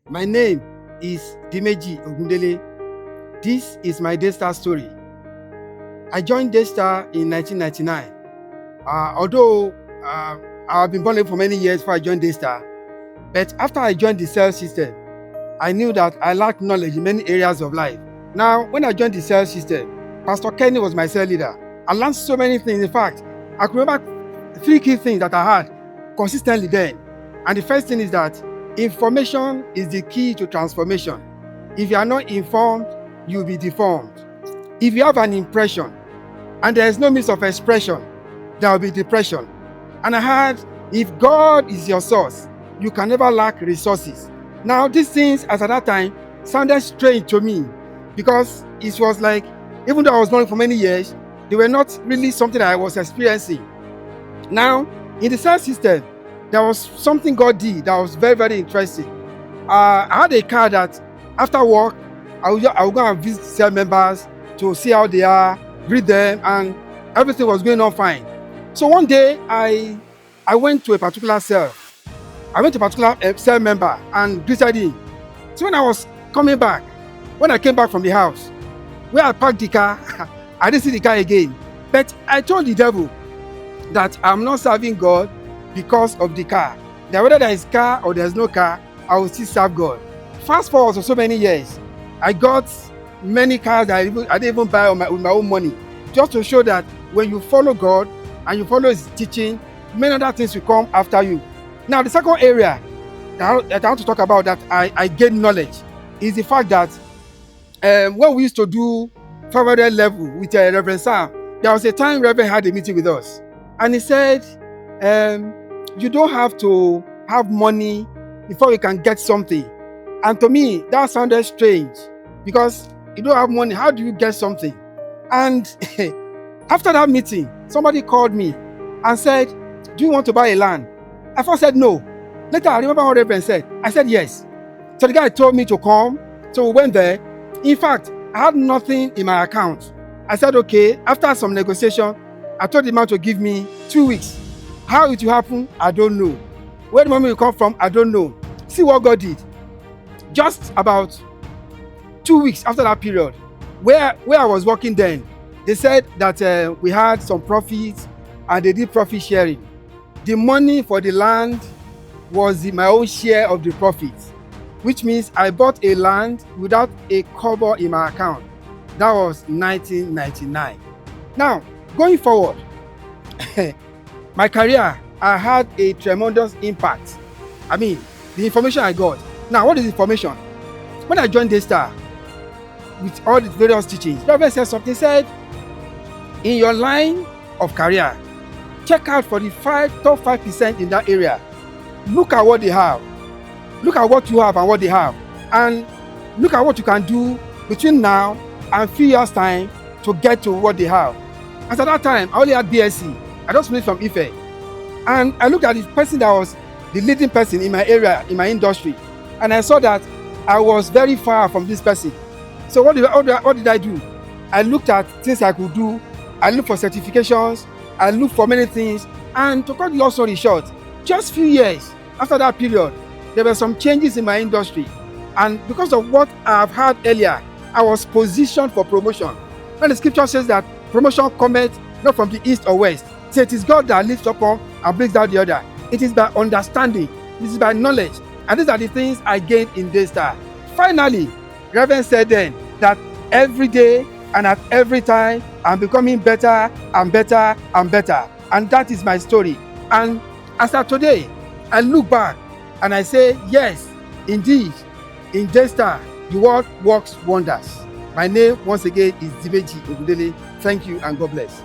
My name is Dimeji Ogundele. This is my Daystar story. I joined Daystar in 1999. Although I've been born for many years before I joined Daystar, but after I joined the sales system, I knew that I lacked knowledge in many areas of life. Now, when I joined the sales system, Pastor Kenny was my sales leader. I learned so many things. In fact, I could remember 3 key things that I had consistently then. And the first thing is that information is the key to transformation. If you are not informed, you'll be deformed. If you have an impression and there is no means of expression, there will be depression. And I heard, if God is your source, you can never lack resources. Now, these things, as at that time, sounded strange to me because it was like, even though I was knowing for many years, they were not really something that I was experiencing. Now, in the sales system, there was something God did that was very, very interesting. I had a car that after work, I would go and visit sales members to see how they are, greet them, and everything was going on fine. So one day, I went to a particular sale. I went to a particular sales member and greeted him. So when I was coming back, when I came back from the house, where I parked the car, I didn't see the car again. But I told the devil that I'm not serving God because of the car. That whether there is car or there's no car, I will still serve God. Fast forward for so many years, I got many cars that I didn't even buy with my own money, just to show that when you follow God and you follow His teaching, many other things will come after you. Now, the second area that I want to talk about that I gained knowledge is the fact that when we used to do 500 level with Reverend Sam, there was a time Reverend had a meeting with us, and he said, you don't have to have money before you can get something. And to me, that sounded strange because you don't have money, how do you get something? And after that meeting, somebody called me and said, do you want to buy a land? I first said no. Later, I remember what Reverend said. I said yes. So the guy told me to come. So we went there. In fact, I had nothing in my account. I said, okay. After some negotiation, I told the man to give me 2 weeks. How it will happen, I don't know. Where the money will come from, I don't know. See what God did. Just about 2 weeks after that period, where I was working then, they said that we had some profits and they did profit sharing. The money for the land was my own share of the profits, which means I bought a land without a kobo in my account. That was 1999. Now, going forward, my career, I had a tremendous impact. I mean, the information I got. Now, what is information? When I joined Daystar, with all the various teachings, the Reverend said something, said, in your line of career, check out for the top 5% in that area. Look at what they have. Look at what you have and what they have. And look at what you can do between now and few years' time to get to what they have. As at that time, I only had BSc. I just finished from Ife. And I looked at the person that was the leading person in my area, in my industry. And I saw that I was very far from this person. So what did I do? I looked at things I could do. I looked for certifications. I looked for many things. And to cut the long story short, just few years after that period, there were some changes in my industry. And because of what I've had earlier, I was positioned for promotion. When the scripture says that promotion cometh not from the east or west, so it is God that lifts up one and brings down the other. It is by understanding. This is by knowledge. And these are the things I gained in Daystar. Finally, Reverend said then that every day and at every time, I'm becoming better and better and better. And that is my story. And as of today, I look back and I say, yes, indeed, in Daystar, the world works wonders. My name, once again, is Dimeji Ogundele. Thank you and God bless.